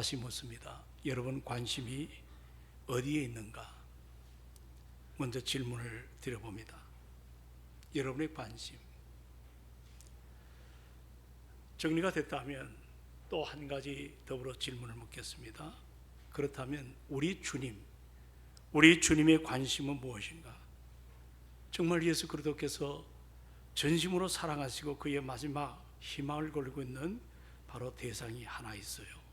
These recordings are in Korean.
다시 묻습니다. 여러분 관심이 어디에 있는가? 먼저 질문을 드려봅니다. 여러분의 관심. 정리가 됐다면 또 한 가지 더불어 질문을 묻겠습니다. 그렇다면 우리 주님의 관심은 무엇인가? 정말 예수 그리스도께서 전심으로 사랑하시고 그의 마지막 희망을 걸고 있는 바로 대상이 하나 있어요.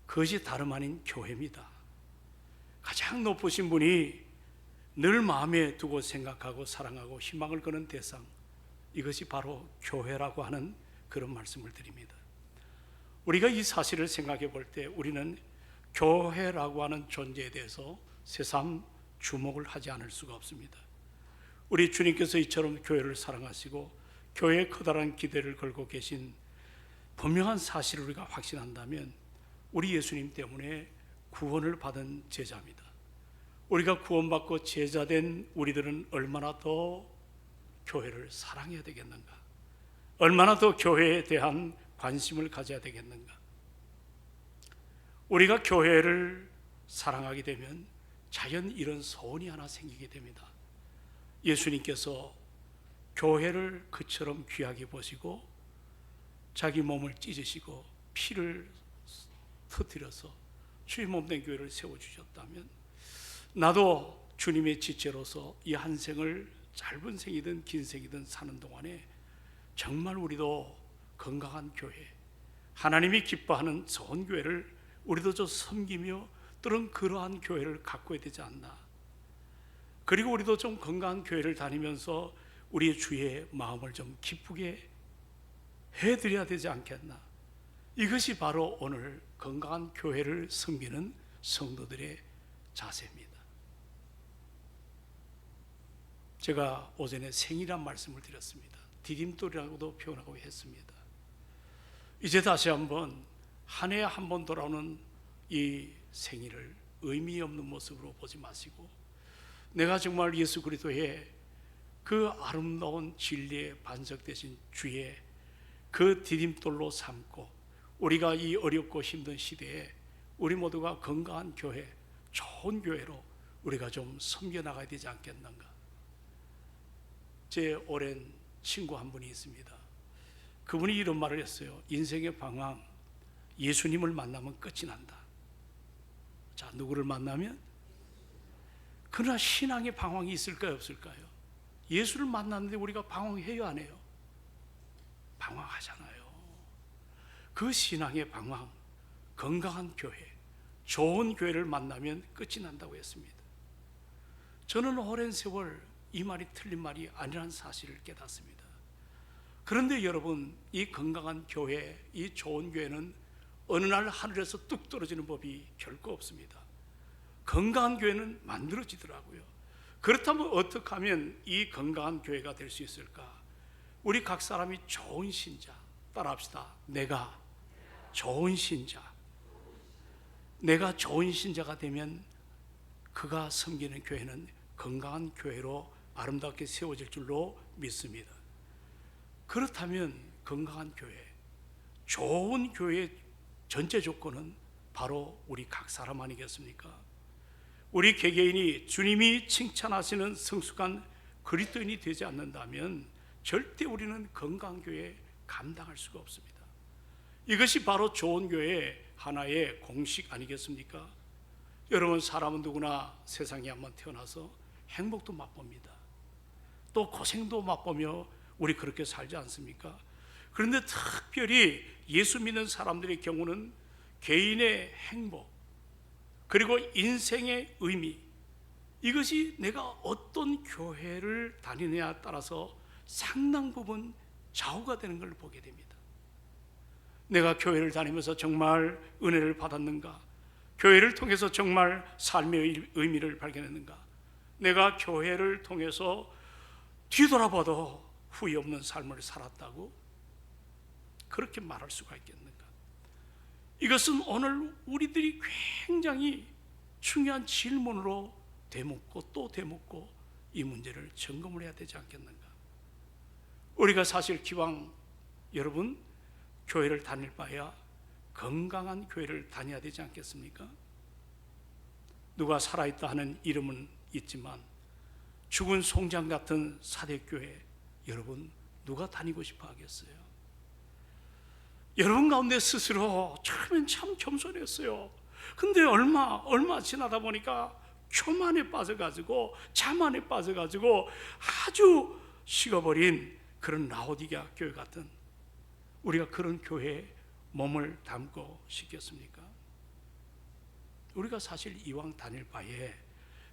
그것이 다름 아닌 교회입니다. 가장 높으신 분이 늘 마음에 두고 생각하고 사랑하고 희망을 거는 대상, 이것이 바로 교회라고 하는 그런 말씀을 드립니다. 우리가 이 사실을 생각해 볼 때 우리는 교회라고 하는 존재에 대해서 새삼 주목을 하지 않을 수가 없습니다. 우리 주님께서 이처럼 교회를 사랑하시고 교회에 커다란 기대를 걸고 계신 분명한 사실을 우리가 확신한다면 우리 예수님 때문에 구원을 받은 제자입니다. 우리가 구원받고 제자된 우리들은 얼마나 더 교회를 사랑해야 되겠는가? 얼마나 더 교회에 대한 관심을 가져야 되겠는가? 우리가 교회를 사랑하게 되면 자연 이런 소원이 하나 생기게 됩니다. 예수님께서 교회를 그처럼 귀하게 보시고 자기 몸을 찢으시고 피를 터뜨려서 주의 몸된 교회를 세워주셨다면 나도 주님의 지체로서 이 한 생을 짧은 생이든 긴 생이든 사는 동안에 정말 우리도 건강한 교회, 하나님이 기뻐하는 좋은 교회를 우리도 좀 섬기며 또는 그러한 교회를 가꿔야 되지 않나. 그리고 우리도 좀 건강한 교회를 다니면서 우리의 주의 마음을 좀 기쁘게 해드려야 되지 않겠나. 이것이 바로 오늘 건강한 교회를 섬기는 성도들의 자세입니다. 제가 오전에 생이란 말씀을 드렸습니다. 디딤돌이라고도 표현하고 했습니다. 이제 다시 한번 한 해에 한 번 돌아오는 이 생일을 의미 없는 모습으로 보지 마시고 내가 정말 예수 그리스도의 그 아름다운 진리의 반석 되신 주의 그 디딤돌로 삼고 우리가 이 어렵고 힘든 시대에 우리 모두가 건강한 교회, 좋은 교회로 우리가 좀 섬겨나가야 되지 않겠는가. 제 오랜 친구 한 분이 있습니다. 그분이 이런 말을 했어요. 인생의 방황, 예수님을 만나면 끝이 난다. 자, 누구를 만나면? 그러나 신앙의 방황이 있을까요, 없을까요? 예수를 만났는데 우리가 방황해요, 안 해요? 방황하잖아요. 그 신앙의 방황, 건강한 교회, 좋은 교회를 만나면 끝이 난다고 했습니다. 저는 오랜 세월 이 말이 틀린 말이 아니라는 사실을 깨닫습니다. 그런데 여러분, 이 건강한 교회, 이 좋은 교회는 어느 날 하늘에서 뚝 떨어지는 법이 결코 없습니다. 건강한 교회는 만들어지더라고요. 그렇다면 어떻게 하면 이 건강한 교회가 될 수 있을까? 우리 각 사람이 좋은 신자, 따라합시다. 내가 좋은 신자. 내가 좋은 신자가 되면 그가 섬기는 교회는 건강한 교회로 아름답게 세워질 줄로 믿습니다. 그렇다면 건강한 교회, 좋은 교회의 전제 조건은 바로 우리 각 사람 아니겠습니까? 우리 개개인이 주님이 칭찬하시는 성숙한 그리스도인이 되지 않는다면 절대 우리는 건강한 교회 감당할 수가 없습니다. 이것이 바로 좋은 교회의 하나의 공식 아니겠습니까? 여러분, 사람은 누구나 세상에 한번 태어나서 행복도 맛봅니다. 또 고생도 맛보며 우리 그렇게 살지 않습니까? 그런데 특별히 예수 믿는 사람들의 경우는 개인의 행복 그리고 인생의 의미, 이것이 내가 어떤 교회를 다니느냐에 따라서 상당 부분 좌우가 되는 걸 보게 됩니다. 내가 교회를 다니면서 정말 은혜를 받았는가? 교회를 통해서 정말 삶의 의미를 발견했는가? 내가 교회를 통해서 뒤돌아봐도 후회 없는 삶을 살았다고 그렇게 말할 수가 있겠는가? 이것은 오늘 우리들이 굉장히 중요한 질문으로 되묻고 또 되묻고 이 문제를 점검을 해야 되지 않겠는가? 우리가 사실 기왕 여러분 교회를 다닐 바야 건강한 교회를 다녀야 되지 않겠습니까? 누가 살아있다 하는 이름은 있지만 죽은 송장 같은 사대교회, 여러분 누가 다니고 싶어 하겠어요? 여러분 가운데 스스로 처음엔 참 겸손했어요. 근데 얼마 지나다 보니까 교만에 빠져가지고 자만에 빠져가지고 아주 식어버린 그런 라오디게아 교회 같은, 우리가 그런 교회에 몸을 담고 싶겠습니까? 우리가 사실 이왕 다닐 바에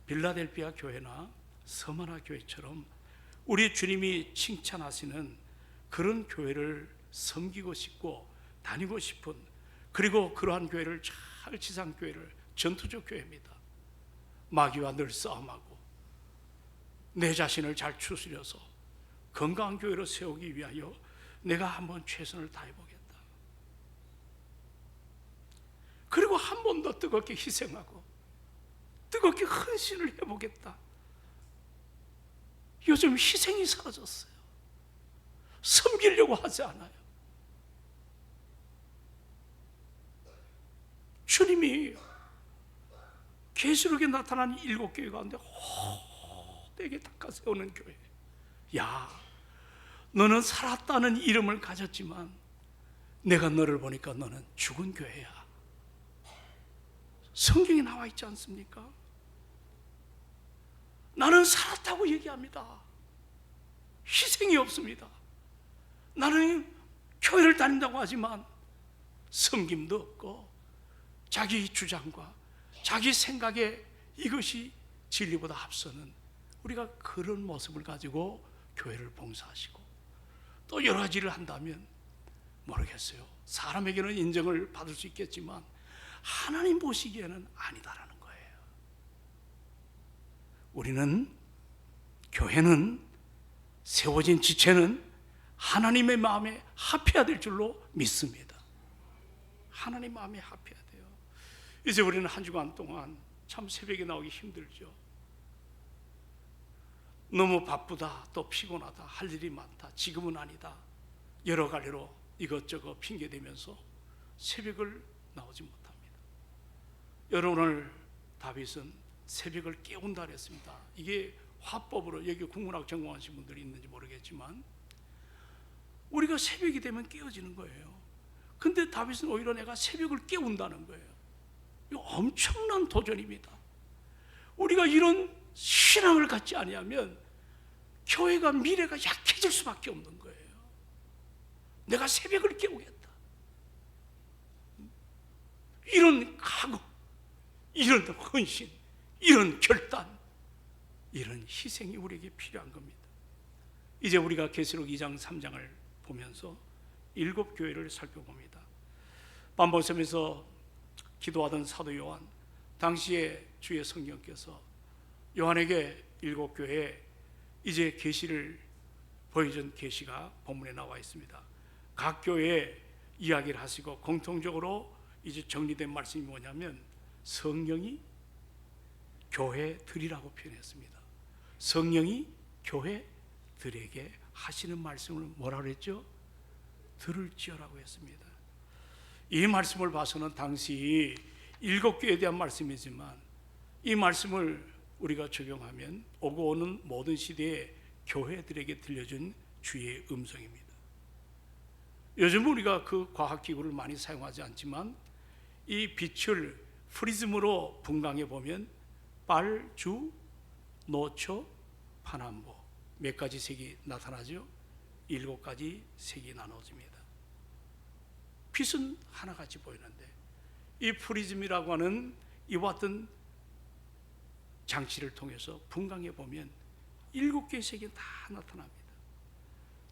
빌라델피아 교회나 서머나 교회처럼 우리 주님이 칭찬하시는 그런 교회를 섬기고 싶고 다니고 싶은, 그리고 그러한 교회를 잘 지상교회를 전투적 교회입니다. 마귀와 늘 싸움하고 내 자신을 잘 추스려서 건강한 교회로 세우기 위하여 내가 한번 최선을 다해보겠다. 그리고 한 번 더 뜨겁게 희생하고 뜨겁게 헌신을 해보겠다. 요즘 희생이 사라졌어요. 섬기려고 하지 않아요. 주님이 계시록에 나타난 7교회 가운데 헛되게 닦아 세우는 교회. 야, 너는 살았다는 이름을 가졌지만 내가 너를 보니까 너는 죽은 교회야. 성경에 나와 있지 않습니까? 나는 살았다고 얘기합니다. 희생이 없습니다. 나는 교회를 다닌다고 하지만 섬김도 없고 자기 주장과 자기 생각에 이것이 진리보다 앞서는, 우리가 그런 모습을 가지고 교회를 봉사하시고 또 여러 가지를 한다면 모르겠어요. 사람에게는 인정을 받을 수 있겠지만 하나님 보시기에는 아니다라는 거예요. 우리는, 교회는, 세워진 지체는 하나님의 마음에 합해야 될 줄로 믿습니다. 하나님 마음에 합해야 돼요. 이제 우리는 한 주간 동안 참 새벽에 나오기 힘들죠. 너무 바쁘다, 또 피곤하다, 할 일이 많다, 지금은 아니다, 여러 가지로 이것저것 핑계대면서 새벽을 나오지 못합니다. 여러분, 오늘 다윗은 새벽을 깨운다 그랬습니다. 이게 화법으로, 여기 국문학 전공하신 분들이 있는지 모르겠지만 우리가 새벽이 되면 깨어지는 거예요. 근데 다윗은 오히려 내가 새벽을 깨운다는 거예요. 이거 엄청난 도전입니다. 우리가 이런 신앙을 갖지 아니하면 교회가, 미래가 약해질 수밖에 없는 거예요. 내가 새벽을 깨우겠다, 이런 각오, 이런 헌신, 이런 결단, 이런 희생이 우리에게 필요한 겁니다. 이제 우리가 계시록 2장 3장을 보면서 7교회를 살펴봅니다. 반복섬에서 기도하던 사도 요한, 당시에 주의 성령께서 요한에게 7교회에 이제 계시를 보여준 계시가 본문에 나와 있습니다. 각 교회에 이야기를 하시고 공통적으로 이제 정리된 말씀이 뭐냐면 성령이 교회들이라고 표현했습니다. 성령이 교회들에게 하시는 말씀을 뭐라고 그랬죠? 들을지어라고 했습니다. 이 말씀을 봐서는 당시 7교회에 대한 말씀이지만 이 말씀을 우리가 적용하면 오고 오는 모든 시대의 교회들에게 들려준 주의 음성입니다. 요즘 우리가 그 과학기구를 많이 사용하지 않지만 이 빛을 프리즘으로 분광해 보면 빨, 주, 노초, 파남보 몇 가지 색이 나타나죠? 7가지 색이 나눠집니다. 빛은 하나같이 보이는데 이 프리즘이라고 하는 이와 같은 장치를 통해서 분광해 보면 7개의 색이 다 나타납니다.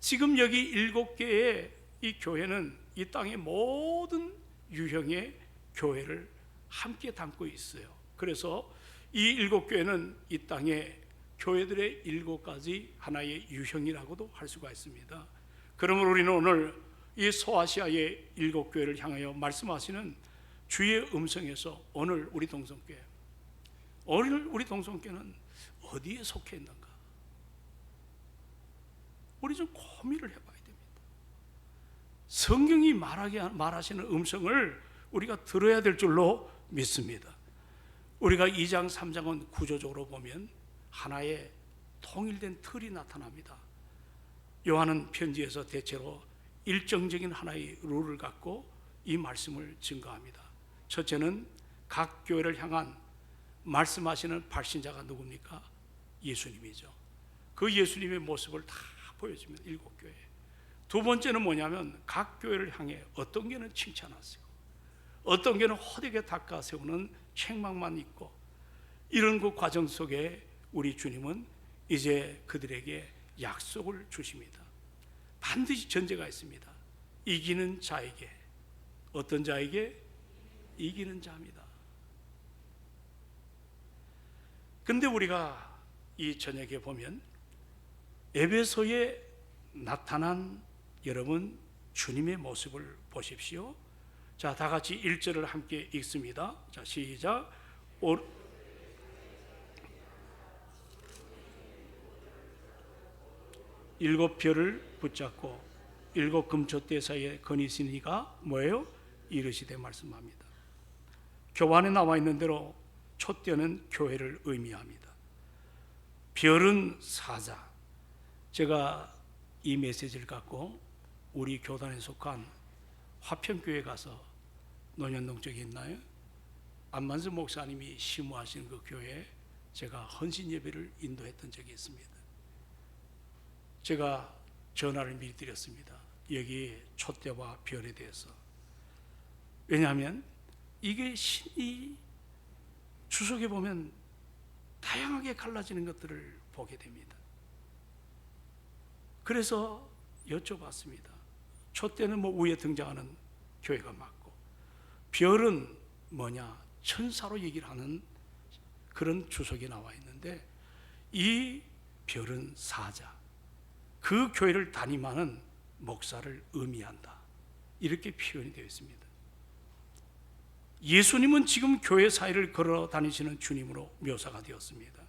지금 여기 7개의 이 교회는 이 땅의 모든 유형의 교회를 함께 담고 있어요. 그래서 이 7교회는 이 땅의 교회들의 7가지 하나의 유형이라고도 할 수가 있습니다. 그러므로 우리는 오늘 이 소아시아의 7교회를 향하여 말씀하시는 주의 음성에서 오늘 우리 동성교회, 오늘 우리 동성교회는 어디에 속해 있는가? 우리 좀 고민을 해봐야 됩니다. 성경이 말하시는 음성을 우리가 들어야 될 줄로 믿습니다. 우리가 2장 3장은 구조적으로 보면 하나의 통일된 틀이 나타납니다. 요한은 편지에서 대체로 일정적인 하나의 룰을 갖고 이 말씀을 증거합니다. 첫째는 각 교회를 향한 말씀하시는 발신자가 누굽니까? 예수님이죠. 그 예수님의 모습을 다 보여줍니다. 7교회. 두 번째는 뭐냐면 각 교회를 향해 어떤 교회는 칭찬하시고 어떤 교회는 헛되게 닦아 세우는 책망만 있고, 이런 그 과정 속에 우리 주님은 이제 그들에게 약속을 주십니다. 반드시 전제가 있습니다. 이기는 자에게. 어떤 자에게? 이기는 자입니다. 근데 우리가 이 저녁에 보면 에베소에 나타난 여러분 주님의 모습을 보십시오. 자, 다 같이 1절을 함께 읽습니다. 자, 시작. 일곱 별을 붙잡고 일곱 금촛대 사이에 거니시니가 뭐예요? 이르시되 말씀합니다. 교환에 나와 있는 대로 촛대는 교회를 의미합니다. 별은 사자. 제가 이 메시지를 갖고 우리 교단에 속한 화평교회 가서 논현동 쪽에 있나요? 안만수 목사님이 심우하신 그 교회에 제가 헌신 예배를 인도했던 적이 있습니다. 제가 전화를 미리 드렸습니다. 여기 촛대와 별에 대해서. 왜냐하면 이게 신이 주석에 보면 다양하게 갈라지는 것들을 보게 됩니다. 그래서 여쭤봤습니다. 촛대는 뭐 위에 등장하는 교회가 맞고, 별은 뭐냐? 천사로 얘기를 하는 그런 주석이 나와 있는데, 이 별은 사자, 그 교회를 담임하는 목사를 의미한다, 이렇게 표현이 되어 있습니다. 예수님은 지금 교회 사이를 걸어 다니시는 주님으로 묘사가 되었습니다.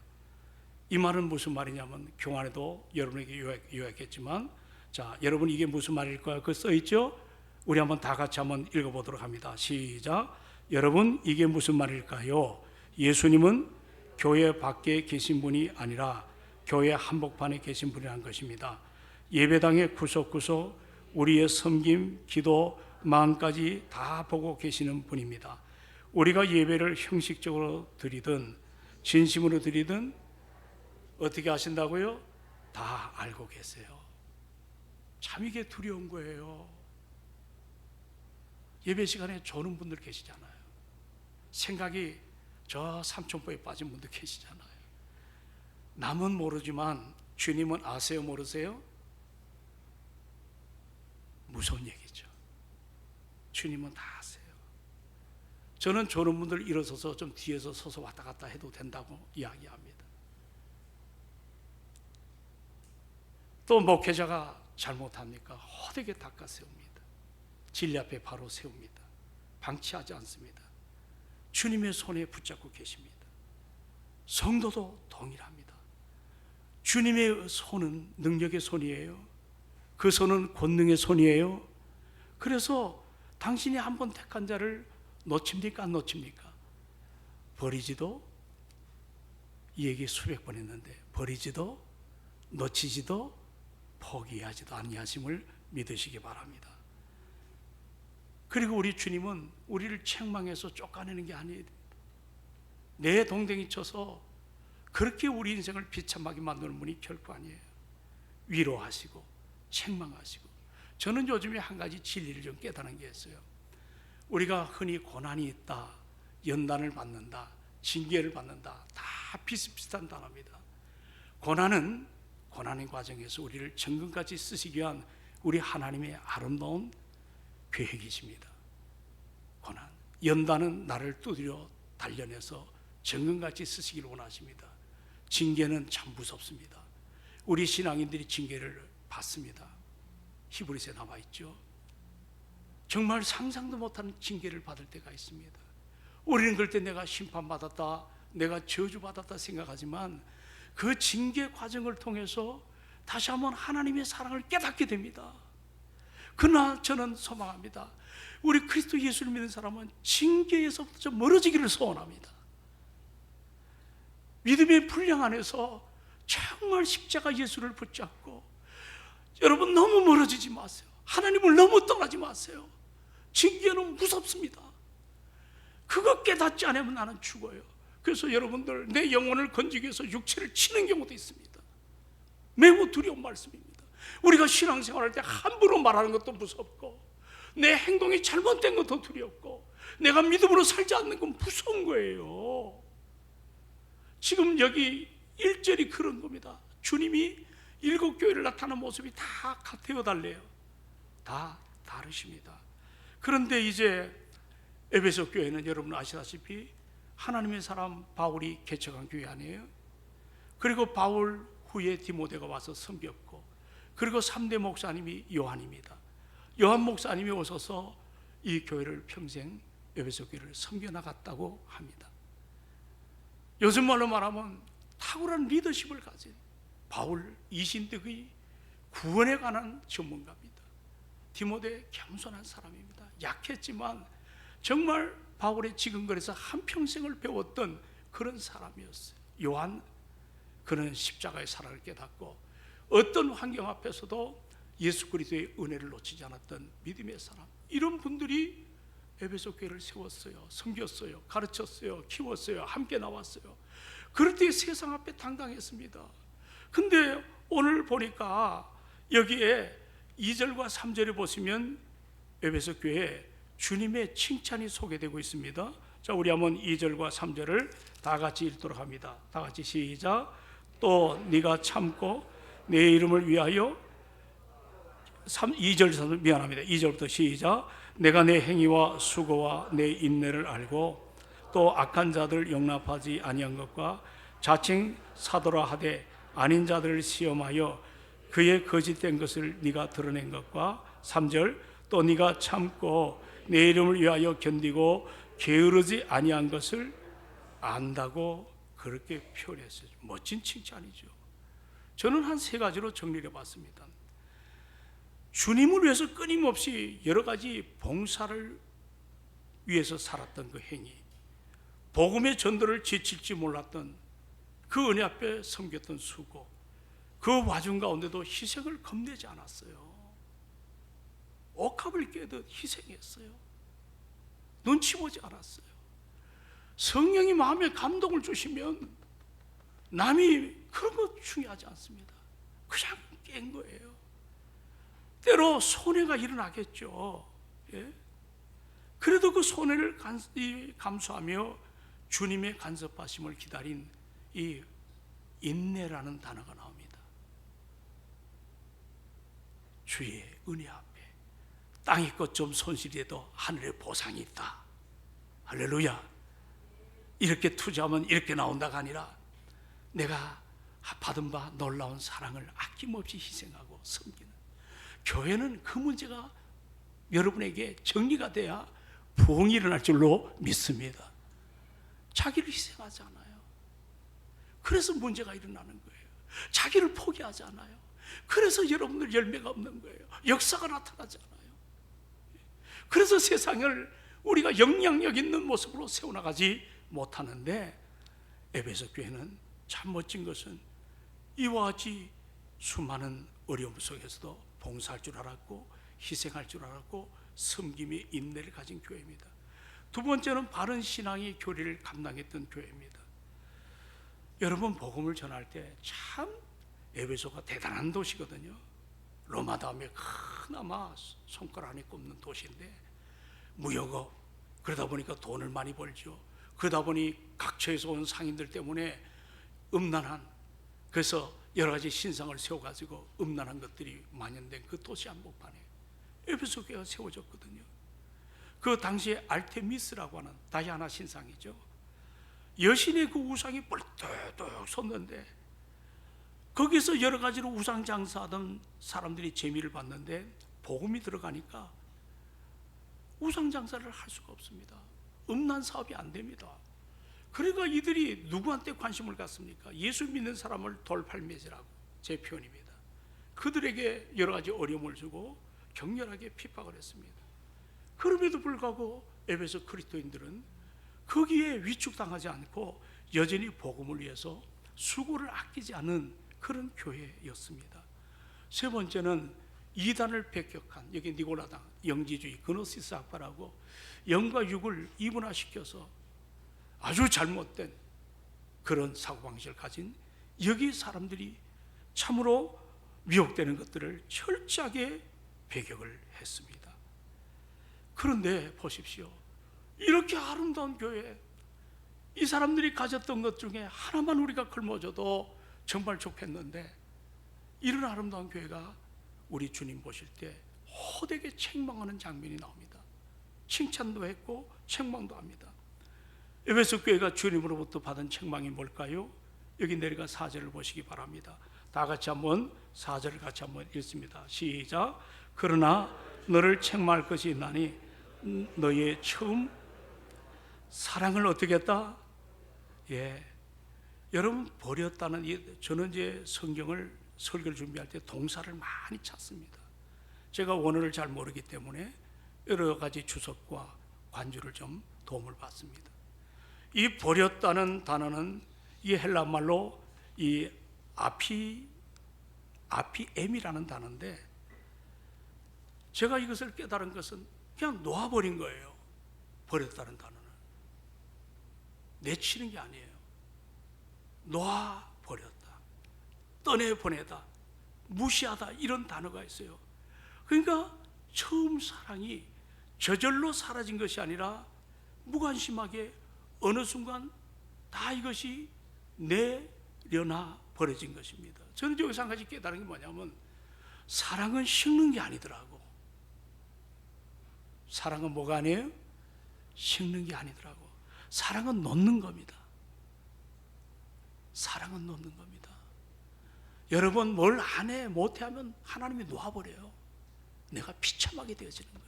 이 말은 무슨 말이냐면, 교환에도 여러분에게 요약했지만, 자, 여러분 이게 무슨 말일까요? 그 써있죠? 우리 한번 다 같이 한번 읽어보도록 합니다. 시작. 여러분 이게 무슨 말일까요? 예수님은 교회 밖에 계신 분이 아니라 교회 한복판에 계신 분이라는 것입니다. 예배당의 구석구석 우리의 섬김, 기도, 마음까지 다 보고 계시는 분입니다. 우리가 예배를 형식적으로 드리든 진심으로 드리든 어떻게 하신다고요? 다 알고 계세요. 참 이게 두려운 거예요. 예배 시간에 조는 분들 계시잖아요. 생각이 저 삼천포에 빠진 분들 계시잖아요. 남은 모르지만 주님은 아세요, 모르세요? 무서운 얘기죠. 주님은 다 아세요. 저는 저런 분들 일어서서 좀 뒤에서 서서 왔다 갔다 해도 된다고 이야기합니다. 또 목회자가 잘못합니까? 헛되게 닦아 세웁니다. 진리 앞에 바로 세웁니다. 방치하지 않습니다. 주님의 손에 붙잡고 계십니다. 성도도 동일합니다. 주님의 손은 능력의 손이에요. 그 손은 권능의 손이에요. 그래서 당신이 한번 택한 자를 놓칩니까? 안 놓칩니까? 버리지도, 이 얘기 수백 번 했는데, 버리지도 놓치지도 포기하지도 아니하심을 믿으시기 바랍니다. 그리고 우리 주님은 우리를 책망해서 쫓아내는 게 아니에요. 내 동댕이 쳐서 그렇게 우리 인생을 비참하게 만드는 분이 결코 아니에요. 위로하시고 책망하시고. 저는 요즘에 한 가지 진리를 좀 깨달은 게 있어요. 우리가 흔히 고난이 있다, 연단을 받는다, 징계를 받는다, 다 비슷비슷한 단어입니다. 고난은 고난의 과정에서 우리를 정금같이 쓰시기 위한 우리 하나님의 아름다운 계획이십니다. 고난. 연단은 나를 두드려 단련해서 정금같이 쓰시기를 원하십니다. 징계는 참 무섭습니다. 우리 신앙인들이 징계를 받습니다. 히브리서에 나와 있죠. 정말 상상도 못하는 징계를 받을 때가 있습니다. 우리는 그럴 때 내가 심판받았다, 내가 저주받았다 생각하지만 그 징계 과정을 통해서 다시 한번 하나님의 사랑을 깨닫게 됩니다. 그러나 저는 소망합니다. 우리 그리스도 예수를 믿는 사람은 징계에서부터 좀 멀어지기를 소원합니다. 믿음의 분량 안에서 정말 십자가 예수를 붙잡고, 여러분 너무 멀어지지 마세요. 하나님을 너무 떠나지 마세요. 징계는 무섭습니다. 그거 깨닫지 않으면 나는 죽어요. 그래서 여러분들, 내 영혼을 건지기 위해서 육체를 치는 경우도 있습니다. 매우 두려운 말씀입니다. 우리가 신앙생활할 때 함부로 말하는 것도 무섭고, 내 행동이 잘못된 것도 두렵고, 내가 믿음으로 살지 않는 건 무서운 거예요. 지금 여기 1절이 그런 겁니다. 주님이 7교회를 나타나는 모습이 다 같아요, 달래요? 다 다르십니다. 그런데 이제 에베소 교회는 여러분 아시다시피 하나님의 사람 바울이 개척한 교회 아니에요? 그리고 바울 후에 디모데가 와서 섬겼고, 그리고 3대 목사님이 요한입니다. 요한 목사님이 오셔서 이 교회를 평생, 에베소 교회를 섬겨나갔다고 합니다. 요즘 말로 말하면 탁월한 리더십을 가진 바울 이신득의 구원에 관한 전문가입니다. 디모데 겸손한 사람입니다. 약했지만 정말 바울의 지근거리에서 한평생을 배웠던 그런 사람이었어요. 요한, 그는 십자가의 사랑을 깨닫고 어떤 환경 앞에서도 예수 그리스도의 은혜를 놓치지 않았던 믿음의 사람. 이런 분들이 에베소 교회를 세웠어요. 섬겼어요. 가르쳤어요. 키웠어요. 함께 나왔어요. 그럴 때 세상 앞에 당당했습니다. 근데 오늘 보니까 여기에 2절과 3절에 보시면 에베소 교회에 주님의 칭찬이 소개되고 있습니다. 자, 우리 한번 2절과 3절을 다 같이 읽도록 합니다. 다 같이 시작. 또 네가 참고 내 이름을 위하여 2절 미안합니다. 2절부터 시작. 내가 내 행위와 수고와 내 인내를 알고 또 악한 자들 용납하지 아니한 것과 자칭 사도라 하되 아닌 자들을 시험하여 그의 거짓된 것을 네가 드러낸 것과 3절 또 네가 참고 내 이름을 위하여 견디고 게으르지 아니한 것을 안다고 그렇게 표현했어요. 멋진 칭찬이죠. 저는 한 3가지로 정리해 봤습니다. 주님을 위해서 끊임없이 여러 가지 봉사를 위해서 살았던 그 행위, 복음의 전도를 지칠지 몰랐던 그 은혜 앞에 섬겼던 수고, 그 와중 가운데도 희생을 겁내지 않았어요. 옥합을 깨듯 희생했어요. 눈치 보지 않았어요. 성령이 마음에 감동을 주시면 남이 그런 거 중요하지 않습니다. 그냥 깬 거예요. 때로 손해가 일어나겠죠. 예? 그래도 그 손해를 감수하며 주님의 간섭하심을 기다린 이 인내라는 단어가 나옵니다. 주의 은혜 앞에 땅의 것 좀 손실이라도 하늘의 보상이 있다. 할렐루야. 이렇게 투자하면 이렇게 나온다가 아니라 내가 받은 바 놀라운 사랑을 아낌없이 희생하고 섬기는, 교회는 그 문제가 여러분에게 정리가 돼야 부흥이 일어날 줄로 믿습니다. 자기를 희생하지 않아요. 그래서 문제가 일어나는 거예요. 자기를 포기하지 않아요. 그래서 여러분들 열매가 없는 거예요. 역사가 나타나지 않아요. 그래서 세상을 우리가 영향력 있는 모습으로 세워나가지 못하는데, 에베소 교회는 참 멋진 것은 이와 같이 수많은 어려움 속에서도 봉사할 줄 알았고 희생할 줄 알았고 섬김의 인내를 가진 교회입니다. 두 번째는 바른 신앙의 교리를 감당했던 교회입니다. 여러분, 복음을 전할 때 참 에베소가 대단한 도시거든요. 로마 다음에 그나마 손가락 안에 꼽는 도시인데, 무역업, 그러다 보니까 돈을 많이 벌죠. 그러다 보니 각처에서 온 상인들 때문에 음란한, 그래서 여러 가지 신상을 세워가지고 음란한 것들이 만연된 그 도시 한복판에 에베소 교회가 세워졌거든요. 그 당시에 알테미스라고 하는 다이아나 신상이죠. 여신의 그 우상이 뻘떡 섰는데, 거기서 여러 가지로 우상 장사하던 사람들이 재미를 봤는데 복음이 들어가니까 우상 장사를 할 수가 없습니다. 음란 사업이 안 됩니다. 그러니까 이들이 누구한테 관심을 갖습니까? 예수 믿는 사람을 돌팔매질하고, 제 표현입니다. 그들에게 여러 가지 어려움을 주고 격렬하게 핍박을 했습니다. 그럼에도 불구하고 에베소 그리스도인들은 거기에 위축당하지 않고 여전히 복음을 위해서 수고를 아끼지 않은 그런 교회였습니다. 세 번째는 이단을 배격한, 여기 니고라당, 영지주의, 그노시스 학파라고 영과 육을 이분화시켜서 아주 잘못된 그런 사고방식을 가진 여기 사람들이 참으로 미혹되는 것들을 철저하게 배격을 했습니다. 그런데 보십시오. 이렇게 아름다운 교회, 이 사람들이 가졌던 것 중에 하나만 우리가 걸머져도 정말 좋겠는데, 이런 아름다운 교회가 우리 주님 보실 때 호되게 책망하는 장면이 나옵니다. 칭찬도 했고 책망도 합니다. 에베소 교회가 주님으로부터 받은 책망이 뭘까요? 여기 내려가 4절을 보시기 바랍니다. 다 같이 한번 4절을 같이 한번 읽습니다. 시작. 그러나 너를 책망할 것이 있나니 너의 처음 사랑을 어떻게 했다? 여러분, 버렸다는, 저는 이제 성경을 설교를 준비할 때 동사를 많이 찾습니다. 제가 원어를 잘 모르기 때문에 여러 가지 주석과 관주를 좀 도움을 받습니다. 이 버렸다는 단어는 이 헬라 말로 이 아피엠이라는 단어인데, 제가 이것을 깨달은 것은 그냥 놓아버린 거예요. 버렸다는 단어는 내치는 게 아니에요. 놓아버렸다, 떠내보내다, 무시하다, 이런 단어가 있어요. 그러니까 처음 사랑이 저절로 사라진 것이 아니라 무관심하게 어느 순간 다 이것이 내려놔 버려진 것입니다. 저는 여기서 한 가지 깨달은 게 뭐냐면, 사랑은 식는 게 아니더라고. 사랑은 뭐가 아니에요? 식는 게 아니더라고. 사랑은 놓는 겁니다. 사랑은 놓는 겁니다. 여러분, 뭘 안 해, 못해 하면 하나님이 놓아버려요. 내가 비참하게 되어지는 거예요.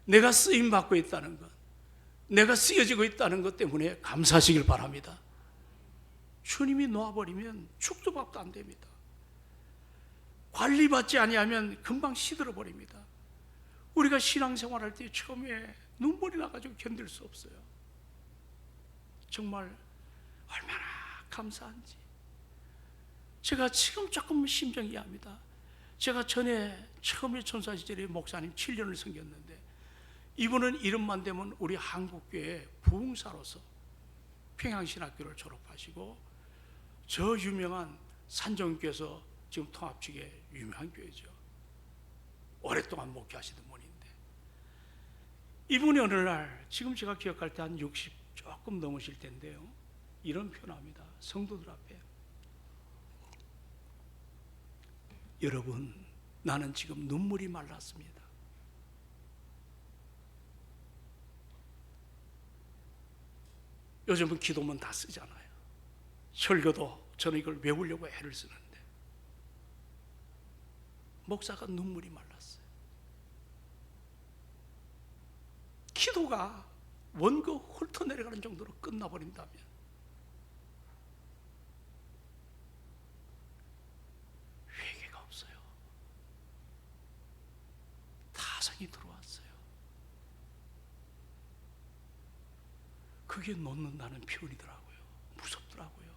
내가 쓰임받고 있다는 것, 내가 쓰여지고 있다는 것 때문에 감사하시길 바랍니다. 주님이 놓아버리면 죽도 밥도 안 됩니다. 관리받지 아니하면 금방 시들어 버립니다. 우리가 신앙생활할 때 처음에 눈물이 나가지고 견딜 수 없어요. 정말 얼마나 감사한지. 제가 지금 조금 심정이 이해합니다. 제가 전에 처음에 천사 시절에 목사님 7년을 섬겼는데, 이분은 이름만 되면 우리 한국교회 부흥사로서 평양신학교를 졸업하시고, 저 유명한 산정교에서 지금 통합 측의 유명한 교회죠. 오랫동안 목회하시던 분인데, 이분이 어느 날, 지금 제가 기억할 때 한 60 조금 넘으실 텐데요, 이런 표현합니다. 성도들 앞에, 여러분, 나는 지금 눈물이 말랐습니다. 요즘은 기도문 다 쓰잖아요. 설교도 저는 이걸 외우려고 애를 쓰는데, 목사가 눈물이 말랐어요. 기도가 원고 훑어내려가는 정도로 끝나버린다면, 회개가 없어요. 타성이 들어왔어요. 그게 놓는다는 표현이더라고요. 무섭더라고요.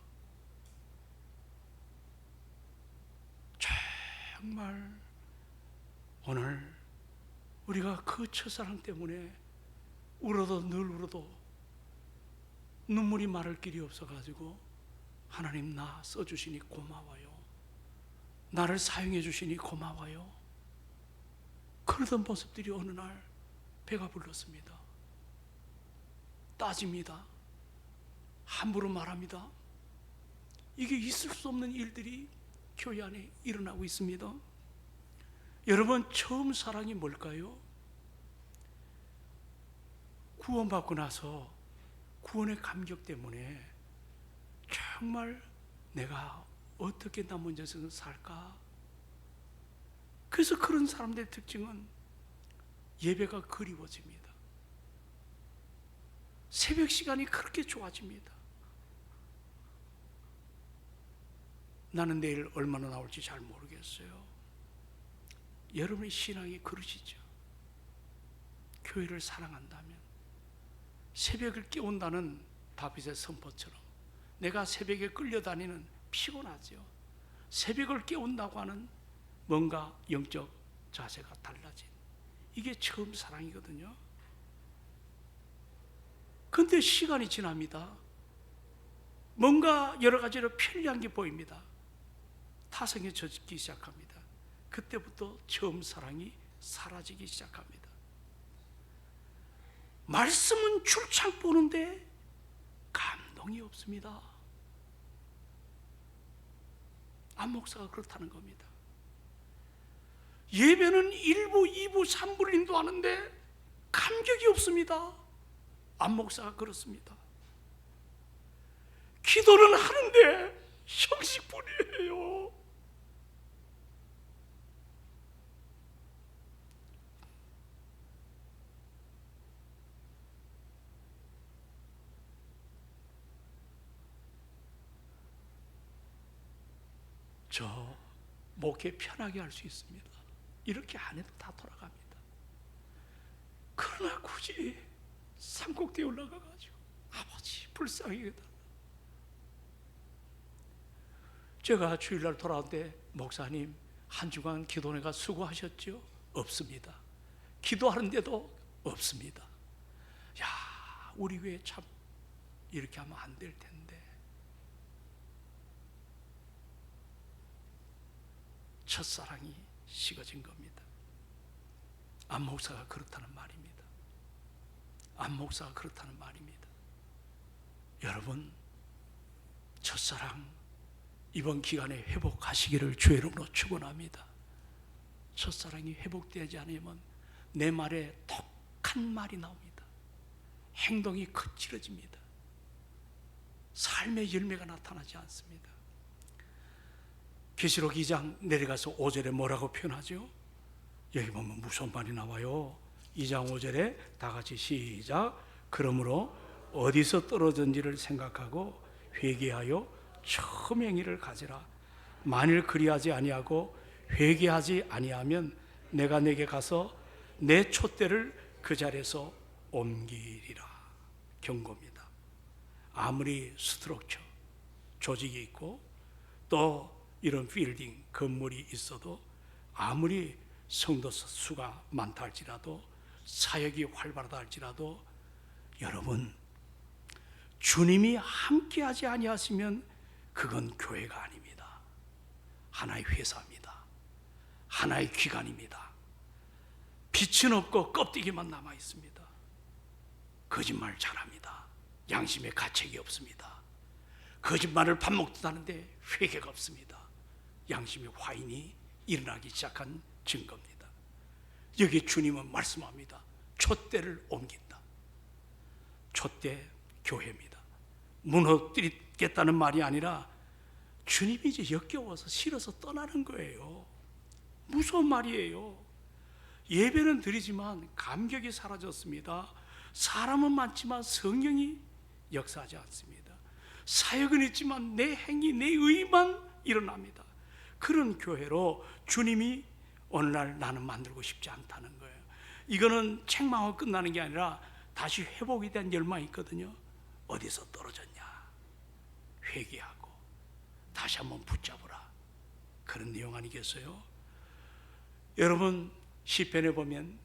정말 오늘 우리가 그 첫사랑 때문에 울어도 늘 울어도 눈물이 마를 길이 없어가지고, 하나님 나 써주시니 고마워요, 나를 사용해 주시니 고마워요, 그러던 모습들이 어느 날 배가 불렀습니다. 따집니다. 함부로 말합니다. 이게 있을 수 없는 일들이 교회 안에 일어나고 있습니다. 여러분, 처음 사랑이 뭘까요? 구원받고 나서 구원의 감격 때문에 정말 내가 어떻게 남은 자식은 살까? 그래서 그런 사람들의 특징은 예배가 그리워집니다. 새벽 시간이 그렇게 좋아집니다. 나는 내일 얼마나 나올지 잘 모르겠어요. 여러분의 신앙이 그러시죠? 교회를 사랑한다면 새벽을 깨운다는 다윗의 선포처럼 내가 새벽에 끌려다니는 피곤하죠. 새벽을 깨운다고 하는 뭔가 영적 자세가 달라진, 이게 처음 사랑이거든요. 그런데 시간이 지납니다. 뭔가 여러 가지로 편리한 게 보입니다. 타성에 젖기 시작합니다. 그때부터 처음 사랑이 사라지기 시작합니다. 말씀은 줄창 보는데 감동이 없습니다. 안 목사가 그렇다는 겁니다. 예배는 1부, 2부, 3부를 인도하는데 감격이 없습니다. 안 목사가 그렇습니다. 기도는 하는데 형식뿐이에요. 저 목회 편하게 할 수 있습니다. 이렇게 안 해도 다 돌아갑니다. 그러나 굳이 산꼭대에 올라가가지고 아버지 불쌍히 해달라. 제가 주일날 돌아오는데 목사님 한 주간 기도회가 수고하셨죠? 없습니다. 기도하는데도 없습니다. 야, 우리 교회 참 이렇게 하면 안 될 텐데. 첫사랑이 식어진 겁니다. 안 목사가 그렇다는 말입니다. 안 목사가 그렇다는 말입니다. 여러분, 첫사랑 이번 기간에 회복하시기를 주의 이름으로 축원합니다. 첫사랑이 회복되지 않으면 내 말에 독한 말이 나옵니다. 행동이 거칠어집니다. 삶의 열매가 나타나지 않습니다. 계시록 2장 내려가서 5절에 뭐라고 표현하죠? 여기 보면 무서운 말이 나와요. 2장 5절에 다 같이 시작. 그러므로 어디서 떨어졌는지를 생각하고 회개하여 처음 행위를 가지라. 만일 그리하지 아니하고 회개하지 아니하면 내가 내게 가서 내 촛대를 그 자리에서 옮기리라. 경고입니다. 아무리 스트럭처 조직이 있고 또 이런 빌딩 건물이 있어도 아무리 성도 수가 많다 할지라도 사역이 활발하다 할지라도 여러분, 주님이 함께하지 아니하시면 그건 교회가 아닙니다. 하나의 회사입니다. 하나의 기관입니다. 빛은 없고 껍데기만 남아 있습니다. 거짓말 잘합니다. 양심의 가책이 없습니다. 거짓말을 밥 먹듯 하는데 회개가 없습니다. 양심의 화인이 일어나기 시작한 증거입니다. 여기 주님은 말씀합니다. 촛대를 옮긴다. 촛대 교회입니다. 무너뜨리겠다는 말이 아니라 주님이 이제 역겨워서 싫어서 떠나는 거예요. 무서운 말이에요. 예배는 드리지만 감격이 사라졌습니다. 사람은 많지만 성령이 역사하지 않습니다. 사역은 있지만 내 행위, 내 의만 일어납니다. 그런 교회로 주님이 오늘날 나는 만들고 싶지 않다는 거예요. 이거는 책망하고 끝나는 게 아니라 다시 회복에 대한 열망이 있거든요. 어디서 떨어졌냐? 회개하고 다시 한번 붙잡으라. 그런 내용 아니겠어요? 여러분, 시편에 보면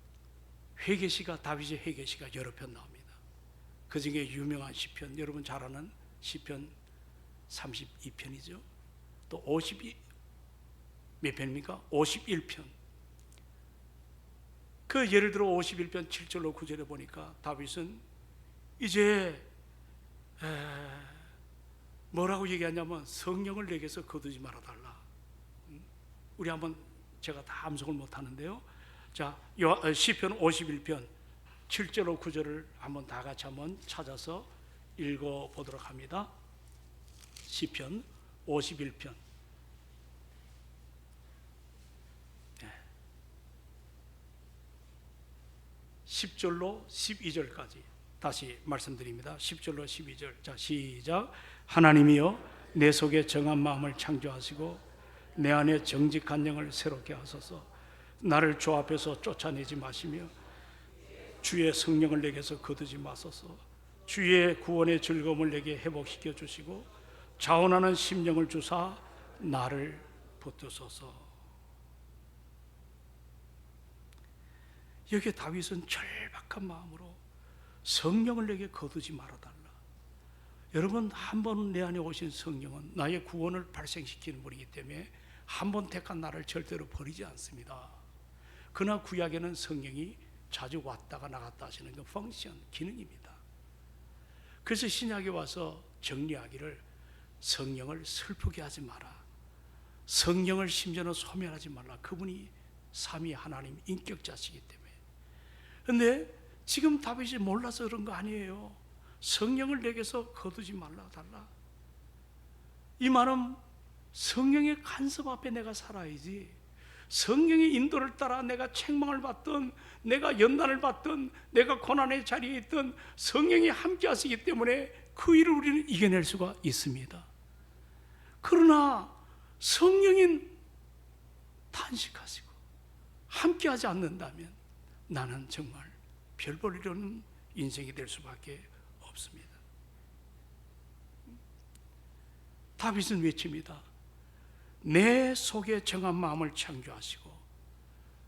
회개시가, 다윗의 회개시가 여러 편 나옵니다. 그 중에 유명한 시편, 여러분 잘 아는 시편 32편이죠. 또 52, 몇 편입니까? 51편. 그 예를 들어 51편 7절로 9절에 보니까 다윗은 이제 뭐라고 얘기하냐면 성령을 내게서 거두지 말아달라. 우리 한번, 제가 다 암송을 못하는데요. 자, 시편 51편 7절로 9절을 한번 다 같이 한번 찾아서 읽어보도록 합니다. 시편 51편 10절로 12절까지 다시 말씀드립니다. 10절로 12절. 자, 시작. 하나님이여 내 속에 정한 마음을 창조하시고 내 안에 정직한 영을 새롭게 하소서. 나를 주 앞에서 쫓아내지 마시며 주의 성령을 내게서 거두지 마소서. 주의 구원의 즐거움을 내게 회복시켜 주시고 자원하는 심령을 주사 나를 붙드소서. 여기에 다윗은 절박한 마음으로 성령을 내게 거두지 말아달라. 여러분, 한 번 내 안에 오신 성령은 나의 구원을 발생시키는 분이기 때문에 한 번 택한 나를 절대로 버리지 않습니다. 그러나 구약에는 성령이 자주 왔다가 나갔다 하시는 그 펑션, 기능입니다. 그래서 신약에 와서 정리하기를 성령을 슬프게 하지 마라. 성령을 심지어는 소멸하지 말라. 그분이 삼위 하나님 인격자시기 때문에. 그런데 지금 다윗이 몰라서 그런 거 아니에요. 성령을 내게서 거두지 말라 달라. 이 말은 성령의 간섭 앞에 내가 살아야지, 성령의 인도를 따라 내가 책망을 받든 내가 연단을 받든 내가 고난의 자리에 있든 성령이 함께 하시기 때문에 그 일을 우리는 이겨낼 수가 있습니다. 그러나 성령인 탄식하시고 함께 하지 않는다면 나는 정말 별 볼 일 없는 인생이 될 수밖에 없습니다. 다윗은 외칩니다. 내 속에 정한 마음을 창조하시고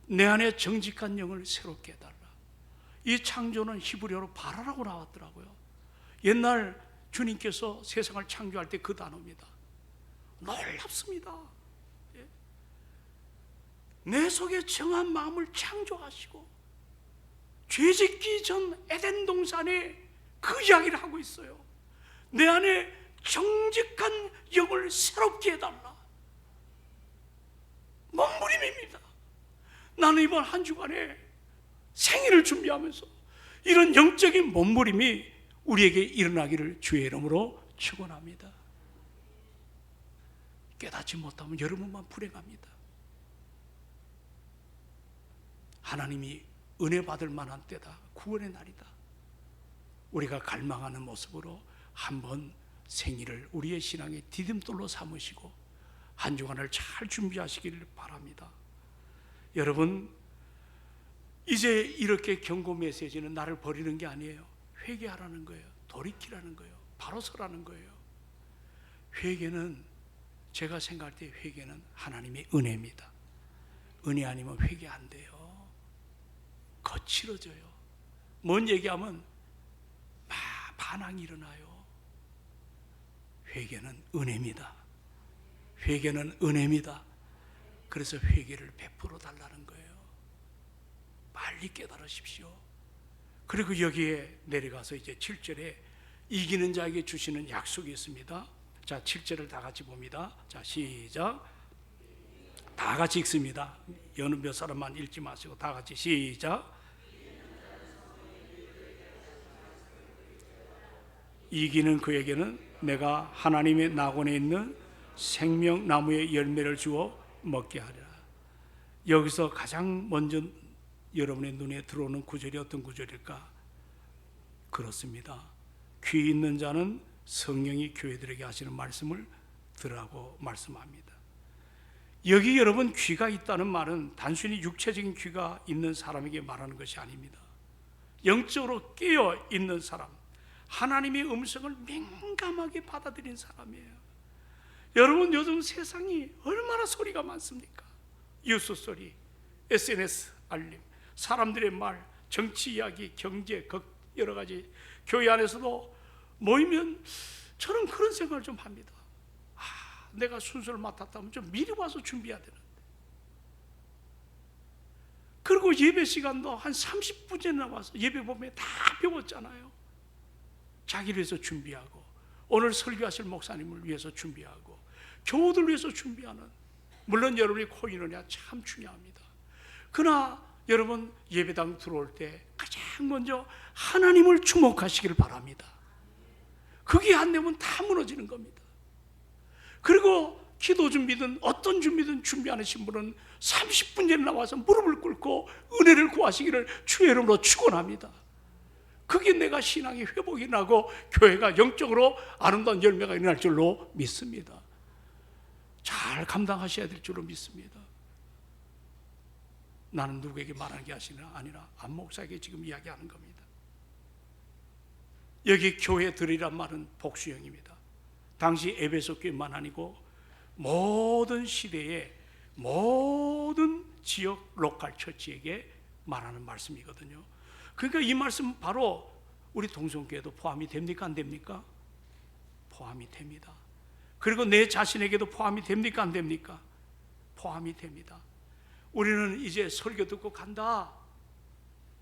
내 안에 정직한 영을 새롭게 해달라. 이 창조는 히브리어로 바라라고 나왔더라고요. 옛날 주님께서 세상을 창조할 때 그 단어입니다. 놀랍습니다. 내 속에 정한 마음을 창조하시고, 죄짓기 전 에덴 동산에 그 이야기를 하고 있어요. 내 안에 정직한 영을 새롭게 해달라. 몸부림입니다. 나는 이번 한 주간에 생일을 준비하면서 이런 영적인 몸부림이 우리에게 일어나기를 주의 이름으로 축원합니다. 깨닫지 못하면 여러분만 불행합니다. 하나님이 은혜 받을 만한 때다. 구원의 날이다. 우리가 갈망하는 모습으로 한번 생일을 우리의 신앙의 디딤돌로 삼으시고 한 주간을 잘 준비하시기를 바랍니다. 여러분, 이제 이렇게 경고 메시지는 나를 버리는 게 아니에요. 회개하라는 거예요. 돌이키라는 거예요. 바로 서라는 거예요. 회개는, 제가 생각할 때 회개는 하나님의 은혜입니다. 은혜 아니면 회개 안 돼요. 거칠어져요. 뭔 얘기하면 막 반항이 일어나요. 회개는 은혜입니다. 회개는 은혜입니다. 그래서 회개를 베풀어 달라는 거예요. 빨리 깨달으십시오. 그리고 여기에 내려가서 이제 7절에 이기는 자에게 주시는 약속이 있습니다. 자, 7절을 다 같이 봅니다. 자, 시작. 다 같이 읽습니다. 여느 몇 사람만 읽지 마시고 다 같이 시작. 이기는 그에게는 내가 하나님의 낙원에 있는 생명나무의 열매를 주어 먹게 하리라. 여기서 가장 먼저 여러분의 눈에 들어오는 구절이 어떤 구절일까? 그렇습니다. 귀 있는 자는 성령이 교회들에게 하시는 말씀을 들으라고 말씀합니다. 여기 여러분, 귀가 있다는 말은 단순히 육체적인 귀가 있는 사람에게 말하는 것이 아닙니다. 영적으로 깨어 있는 사람, 하나님의 음성을 민감하게 받아들인 사람이에요. 여러분, 요즘 세상이 얼마나 소리가 많습니까? 뉴스 소리, SNS 알림, 사람들의 말, 정치 이야기, 경제, 여러 가지. 교회 안에서도 모이면 저는 그런 생각을 좀 합니다. 내가 순서를 맡았다면 좀 미리 와서 준비해야 되는데. 그리고 예배 시간도 한 30분 전에 나와서 예배 보면 다 배웠잖아요. 자기를 위해서 준비하고, 오늘 설교하실 목사님을 위해서 준비하고, 교우들 위해서 준비하는, 물론 여러분이 코인원이야 참 중요합니다. 그러나 여러분, 예배당 들어올 때 가장 먼저 하나님을 주목하시기를 바랍니다. 그게 안 되면 다 무너지는 겁니다. 그리고 기도 준비든 어떤 준비든 준비 안 하신 분은 30분 전에 나와서 무릎을 꿇고 은혜를 구하시기를 주의 이름으로 축원합니다. 그게 내가 신앙의 회복이 나고 교회가 영적으로 아름다운 열매가 일어날 줄로 믿습니다. 잘 감당하셔야 될 줄로 믿습니다. 나는 누구에게 말하는 게 아니라 안 목사에게 지금 이야기하는 겁니다. 여기 교회 들이란 말은 복수형입니다. 당시 에베소 교회만 아니고 모든 시대의 모든 지역 로컬 처치에게 말하는 말씀이거든요. 그러니까 이 말씀은 바로 우리 동성교회도 포함이 됩니까? 안 됩니까? 포함이 됩니다. 그리고 내 자신에게도 포함이 됩니까? 안 됩니까? 포함이 됩니다. 우리는 이제 설교 듣고 간다,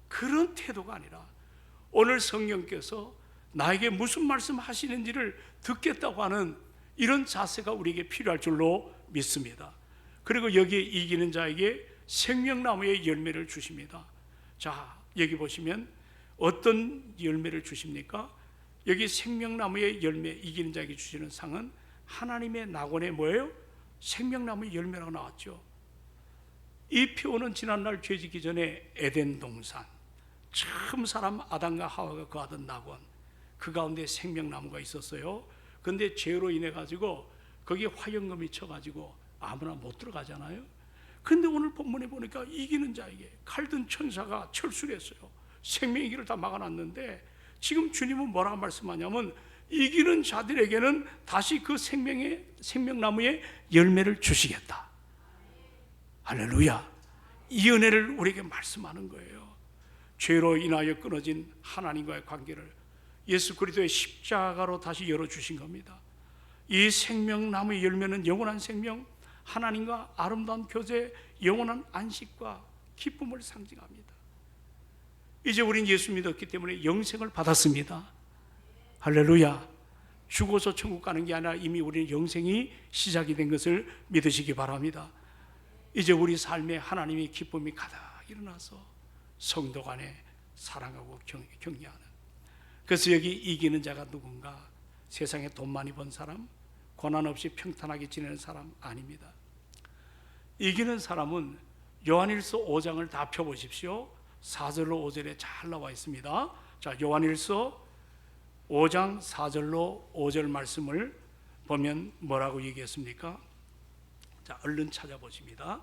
그런 태도가 아니라 오늘 성령께서 나에게 무슨 말씀 하시는지를 듣겠다고 하는 이런 자세가 우리에게 필요할 줄로 믿습니다. 그리고 여기에 이기는 자에게 생명나무의 열매를 주십니다. 자, 여기 보시면 어떤 열매를 주십니까? 여기 생명나무의 열매, 이기는 자에게 주시는 상은 하나님의 낙원의 뭐예요? 생명나무의 열매라고 나왔죠. 이 표현은 지난날 죄짓기 전에 에덴 동산, 처음 사람 아담과 하와가 거하던 낙원, 그 가운데 생명나무가 있었어요. 그런데 죄로 인해 가지고 거기에 화영금이 쳐가지고 아무나 못 들어가잖아요. 그런데 오늘 본문에 보니까 이기는 자에게 칼든 천사가 철수를 했어요. 생명의 길을 다 막아놨는데 지금 주님은 뭐라고 말씀하냐면 이기는 자들에게는 다시 그 생명나무의 열매를 주시겠다. 할렐루야. 이 은혜를 우리에게 말씀하는 거예요. 죄로 인하여 끊어진 하나님과의 관계를 예수 그리스도의 십자가로 다시 열어주신 겁니다. 이 생명나무의 열매는 영원한 생명, 하나님과 아름다운 교제, 영원한 안식과 기쁨을 상징합니다. 이제 우린 예수 믿었기 때문에 영생을 받았습니다. 할렐루야. 죽어서 천국 가는 게 아니라 이미 우리는 영생이 시작이 된 것을 믿으시기 바랍니다. 이제 우리 삶에 하나님의 기쁨이 가득 일어나서 성도 간에 사랑하고 격려하는. 그래서 여기 이기는 자가 누군가? 세상에 돈 많이 번 사람, 고난 없이 평탄하게 지내는 사람 아닙니다. 이기는 사람은 요한일서 5장을 다 펴보십시오. 4절로 5절에 잘 나와 있습니다. 자, 요한일서 5장 4절로 5절 말씀을 보면 뭐라고 얘기했습니까? 자, 얼른 찾아보십니다.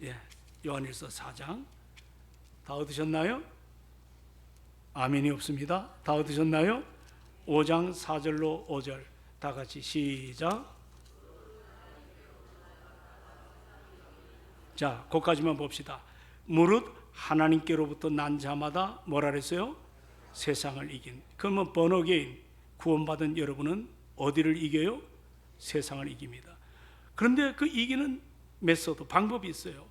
예, 요한일서 4장 다 얻으셨나요? 아멘이 없습니다. 다 얻으셨나요? 5장 4절로 5절 다 같이 시작. 자, 거기까지만 봅시다. 무릇 하나님께로부터 난 자마다 뭐라 그랬어요? 세상을 이긴. 그러면 번어게인 구원받은 여러분은 어디를 이겨요? 세상을 이깁니다. 그런데 그 이기는 메소드, 방법이 있어요.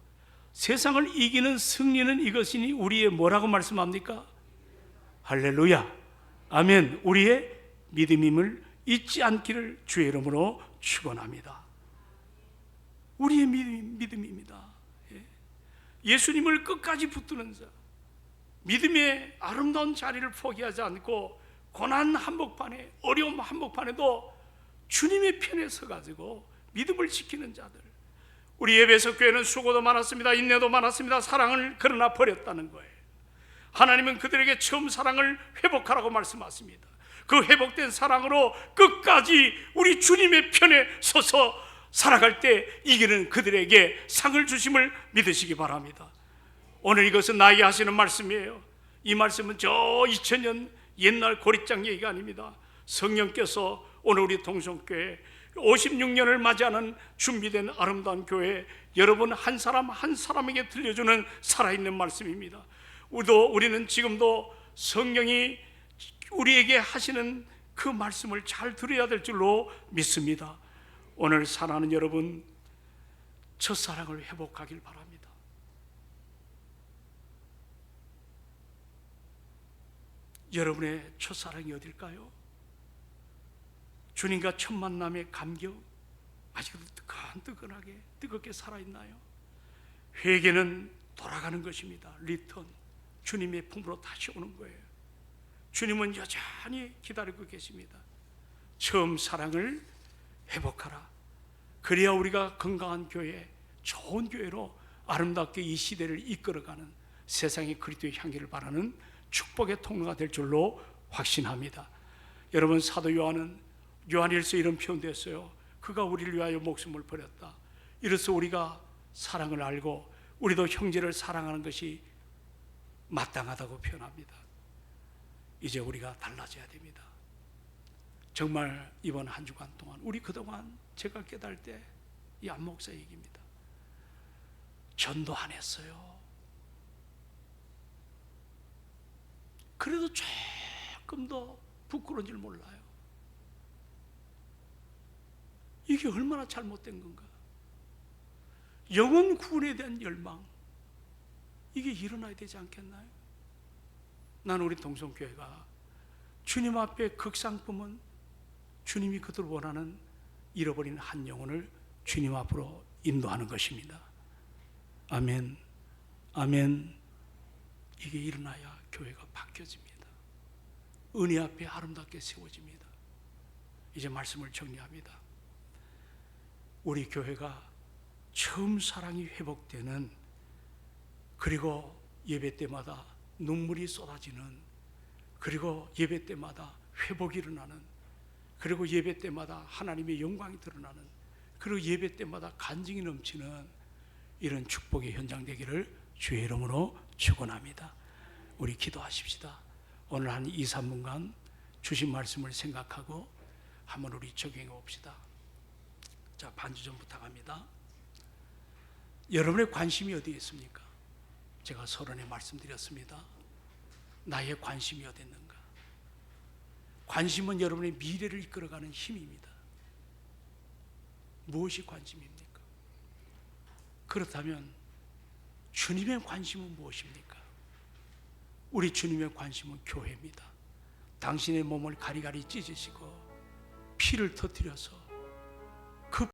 세상을 이기는 승리는 이것이니 우리의 뭐라고 말씀합니까? 할렐루야, 아멘. 우리의 믿음임을 잊지 않기를 주의 이름으로 축원합니다. 우리의 믿음입니다. 예수님을 끝까지 붙드는 자, 믿음의 아름다운 자리를 포기하지 않고 고난 한복판에, 어려움 한복판에도 주님의 편에 서가지고 믿음을 지키는 자들. 우리 에베소 교회는 수고도 많았습니다. 인내도 많았습니다. 사랑을 그러나 버렸다는 거예요. 하나님은 그들에게 처음 사랑을 회복하라고 말씀하십니다. 그 회복된 사랑으로 끝까지 우리 주님의 편에 서서 살아갈 때 이기는 그들에게 상을 주심을 믿으시기 바랍니다. 오늘 이것은 나에게 하시는 말씀이에요. 이 말씀은 저 2000년 옛날 고립장 얘기가 아닙니다. 성령께서 오늘 우리 동성교회 56년을 맞이하는 준비된 아름다운 교회, 여러분 한 사람 한 사람에게 들려주는 살아있는 말씀입니다. 우리는 지금도 성령이 우리에게 하시는 그 말씀을 잘 들어야 될 줄로 믿습니다. 오늘 사랑하는 여러분, 첫사랑을 회복하길 바랍니다. 여러분의 첫사랑이 어딜까요? 주님과 첫 만남의 감격, 아직도 뜨끈뜨끈하게 뜨겁게 살아있나요? 회개는 돌아가는 것입니다. 리턴, 주님의 품으로 다시 오는 거예요. 주님은 여전히 기다리고 계십니다. 처음 사랑을 회복하라. 그래야 우리가 건강한 교회, 좋은 교회로 아름답게 이 시대를 이끌어가는 세상의 그리스도의 향기를 바라는 축복의 통로가 될 줄로 확신합니다. 여러분, 사도 요한일서 이런 표현됐어요. 그가 우리를 위하여 목숨을 버렸다. 이로써 우리가 사랑을 알고 우리도 형제를 사랑하는 것이 마땅하다고 표현합니다. 이제 우리가 달라져야 됩니다. 정말 이번 한 주간 동안 우리 그동안 제가 깨달을 때 이 안 목사 얘기입니다. 전도 안 했어요. 그래도 조금 더 부끄러운 줄 몰라요. 이게 얼마나 잘못된 건가. 영혼 구원에 대한 열망, 이게 일어나야 되지 않겠나요? 나는 우리 동성교회가 주님 앞에 극상품은 주님이 그들 원하는 잃어버린 한 영혼을 주님 앞으로 인도하는 것입니다. 아멘, 아멘. 이게 일어나야 교회가 바뀌어집니다. 은혜 앞에 아름답게 세워집니다. 이제 말씀을 정리합니다. 우리 교회가 처음 사랑이 회복되는, 그리고 예배 때마다 눈물이 쏟아지는, 그리고 예배 때마다 회복이 일어나는, 그리고 예배 때마다 하나님의 영광이 드러나는, 그리고 예배 때마다 간증이 넘치는 이런 축복의 현장 되기를 주의 이름으로 축원합니다. 우리 기도하십시다. 오늘 한 2, 3분간 주신 말씀을 생각하고 한번 우리 적용해 봅시다. 자, 반주 좀 부탁합니다. 여러분의 관심이 어디에 있습니까? 제가 서론에 말씀드렸습니다. 나의 관심이 어디 있는가? 관심은 여러분의 미래를 이끌어가는 힘입니다. 무엇이 관심입니까? 그렇다면 주님의 관심은 무엇입니까? 우리 주님의 관심은 교회입니다. 당신의 몸을 가리가리 찢으시고 피를 터뜨려서